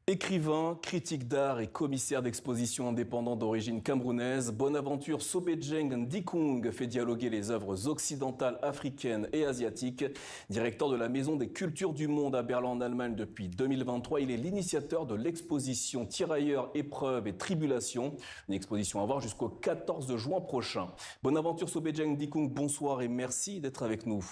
Écrivain, critique d'art et commissaire d'exposition indépendant d'origine camerounaise, Bonaventure Sobedjeng Ndikung fait dialoguer les œuvres occidentales, africaines et asiatiques. Directeur de la Maison des Cultures du Monde à Berlin en Allemagne depuis 2023, il est l'initiateur de l'exposition Tirailleurs, épreuves et tribulations, une exposition à voir jusqu'au 14 juin prochain. Bonaventure Sobedjeng Ndikung, bonsoir et merci d'être avec nous.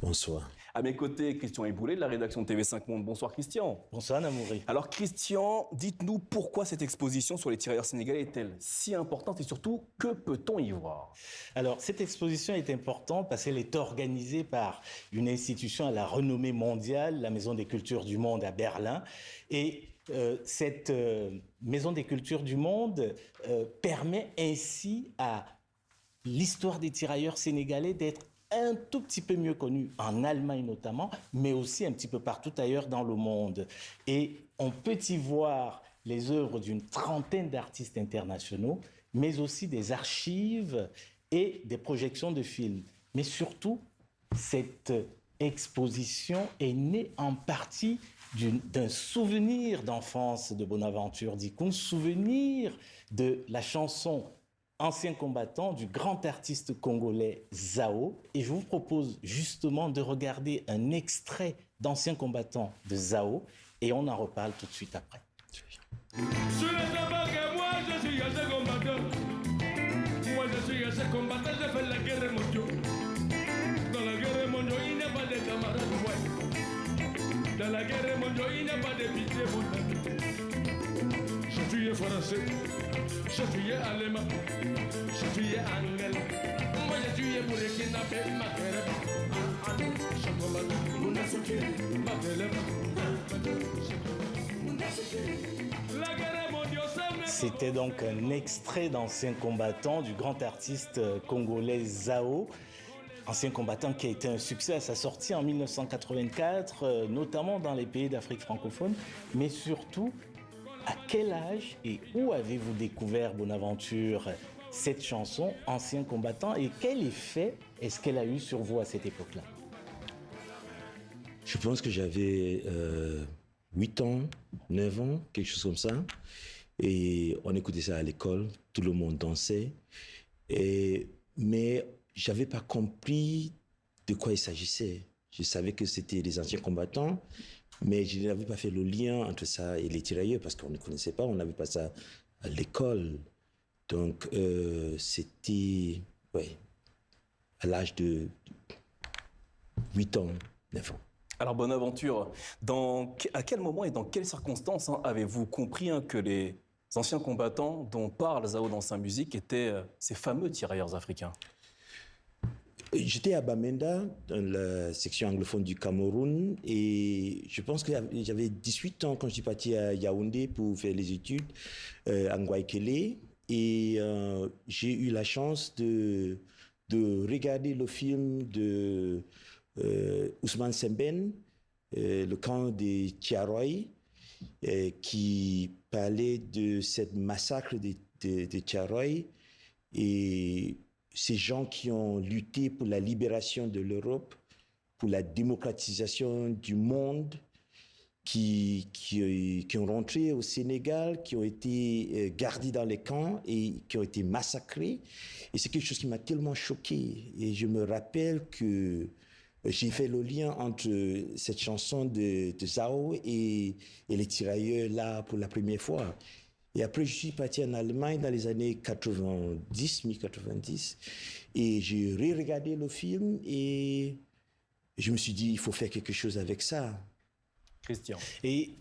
Bonsoir. À mes côtés, Christian Éboulet de la rédaction de TV5 Monde. Bonsoir Christian. Bonsoir Namouri. Alors Christian, dites-nous pourquoi cette exposition sur les tirailleurs sénégalais est-elle si importante et surtout, que peut-on y voir? Alors cette exposition est importante parce qu'elle est organisée par une institution à la renommée mondiale, la Maison des Cultures du Monde à Berlin. Et cette Maison des Cultures du Monde permet ainsi à l'histoire des tirailleurs sénégalais d'être un tout petit peu mieux connu en Allemagne notamment, mais aussi un petit peu partout ailleurs dans le monde. Et on peut y voir les œuvres d'une trentaine d'artistes internationaux, mais aussi des archives et des projections de films. Mais surtout, cette exposition est née en partie d'un souvenir d'enfance de Bonaventure Ndikung, souvenir de la chanson ancien combattant du grand artiste congolais Zao. Et je vous propose justement de regarder un extrait d'ancien combattant de Zao et on en reparle tout de suite après. Sur les tabacs, moi je suis ancien combattant. Moi je suis ancien combattant, j'ai fait la guerre mondiale. Dans la guerre mondiale, il n'y a pas de camarades, ouais. Dans la guerre mondiale, il n'y a pas de pitié, je suis français, je suis allemand, je suis anglais. Moi je suis burkina faso, C'était donc un extrait d'ancien combattant du grand artiste congolais Zao. Ancien combattant qui a été un succès à sa sortie en 1984, notamment dans les pays d'Afrique francophone, mais surtout, à quel âge et où avez-vous découvert, Bonaventure, cette chanson, Ancien combattant, et quel effet est-ce qu'elle a eu sur vous à cette époque-là? Je pense que j'avais 8 ans, 9 ans, quelque chose comme ça. Et on écoutait ça à l'école, tout le monde dansait. Mais je n'avais pas compris de quoi il s'agissait. Je savais que c'était des anciens combattants, mais je n'avais pas fait le lien entre ça et les tirailleurs parce qu'on ne connaissait pas, on n'avait pas ça à l'école. Donc, c'était à l'âge de 8 ans, 9 ans. Alors Bonaventure, à quel moment et dans quelles circonstances avez-vous compris que les anciens combattants dont parle Zao dans sa musique étaient ces fameux tirailleurs africains? J'étais à Bamenda, dans la section anglophone du Cameroun, et je pense que j'avais 18 ans quand je suis parti à Yaoundé pour faire les études à Ngouaikele. Et j'ai eu la chance de regarder le film de Ousmane Sembène, Le camp des Tiaroy, qui parlait de cette massacre des Tiaroy et ces gens qui ont lutté pour la libération de l'Europe, pour la démocratisation du monde, qui ont rentré au Sénégal, qui ont été gardés dans les camps et qui ont été massacrés. Et c'est quelque chose qui m'a tellement choqué. Et je me rappelle que j'ai fait le lien entre cette chanson de Zao et les tirailleurs là pour la première fois. Et après, je suis parti en Allemagne dans les années 90, mi-90, et j'ai re-regardé le film et je me suis dit, il faut faire quelque chose avec ça. Christian. Et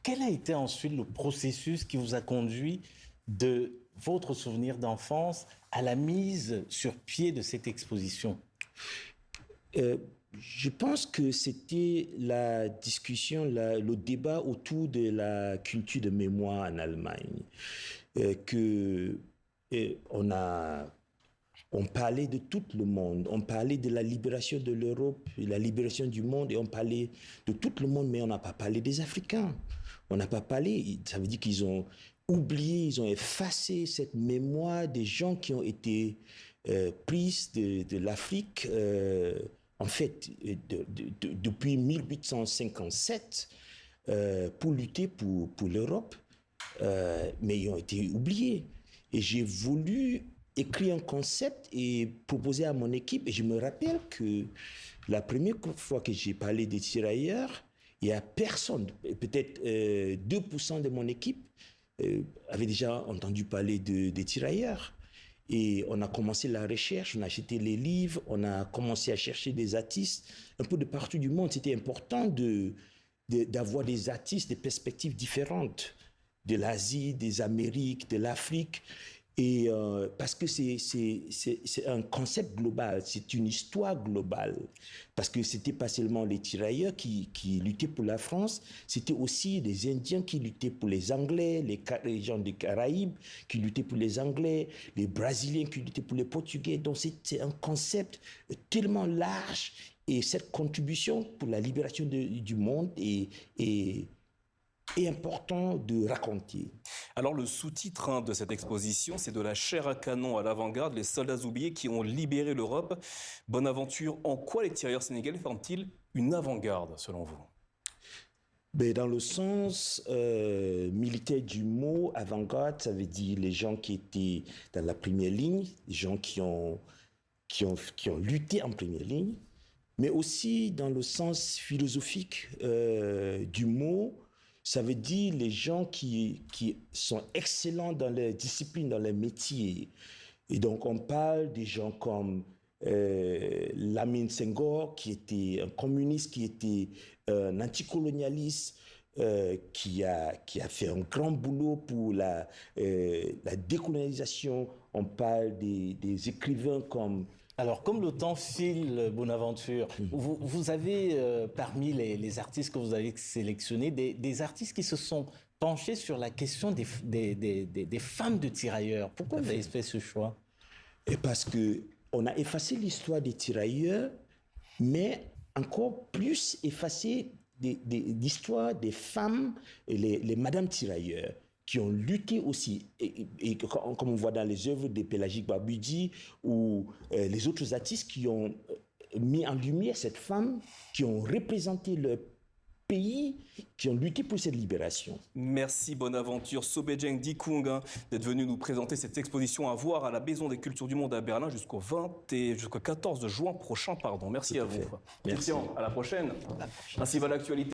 quel a été ensuite le processus qui vous a conduit de votre souvenir d'enfance à la mise sur pied de cette exposition? Je pense que c'était la discussion, le débat autour de la culture de mémoire en Allemagne. On parlait de tout le monde, on parlait de la libération de l'Europe, la libération du monde, et on parlait de tout le monde, mais on n'a pas parlé des Africains. On n'a pas parlé, ça veut dire qu'ils ont oublié, ils ont effacé cette mémoire des gens qui ont été pris de l'Afrique. En fait, depuis 1857, pour lutter pour l'Europe, mais ils ont été oubliés. Et j'ai voulu écrire un concept et proposer à mon équipe. Et je me rappelle que la première fois que j'ai parlé des tirailleurs, il n'y a personne, peut-être 2% de mon équipe avait déjà entendu parler des tirailleurs. Et on a commencé la recherche, on a acheté les livres, on a commencé à chercher des artistes un peu de partout du monde. C'était important d'avoir des artistes, des perspectives différentes de l'Asie, des Amériques, de l'Afrique. Et parce que c'est un concept global, c'est une histoire globale. Parce que c'était pas seulement les tirailleurs qui luttaient pour la France, c'était aussi les Indiens qui luttaient pour les Anglais, les gens des Caraïbes qui luttaient pour les Anglais, les Brésiliens qui luttaient pour les Portugais. Donc c'est un concept tellement large et cette contribution pour la libération du monde est important de raconter. Alors le sous-titre de cette exposition, c'est de la chair à canon à l'avant-garde, les soldats oubliés qui ont libéré l'Europe. Bonaventure, en quoi les tirailleurs sénégalais forment-ils une avant-garde selon vous? Ben, dans le sens militaire du mot, avant-garde, ça veut dire les gens qui étaient dans la première ligne, les gens qui ont lutté en première ligne, mais aussi dans le sens philosophique du mot. Ça veut dire les gens qui sont excellents dans les disciplines, dans les métiers. Et donc, on parle des gens comme Lamine Senghor, qui était un communiste, qui était un anticolonialiste, qui a fait un grand boulot pour la décolonisation. On parle des écrivains comme... Alors, comme le temps file, Bonaventure, vous avez, parmi les artistes que vous avez sélectionnés, des artistes qui se sont penchés sur la question des femmes de tirailleurs. Pourquoi vous avez fait ce choix? Et parce qu'on a effacé l'histoire des tirailleurs, mais encore plus effacé l'histoire des femmes, et les madames tirailleurs, qui ont lutté aussi, et comme on voit dans les œuvres de Pélagique Baboudi ou les autres artistes qui ont mis en lumière cette femme, qui ont représenté leur pays, qui ont lutté pour cette libération. Merci Bonaventure Sobejeng Dikung d'être venu nous présenter cette exposition à voir à la Maison des Cultures du Monde à Berlin jusqu'au 14 juin prochain. Merci à vous. Merci. Christian, à la prochaine. Ainsi va l'actualité.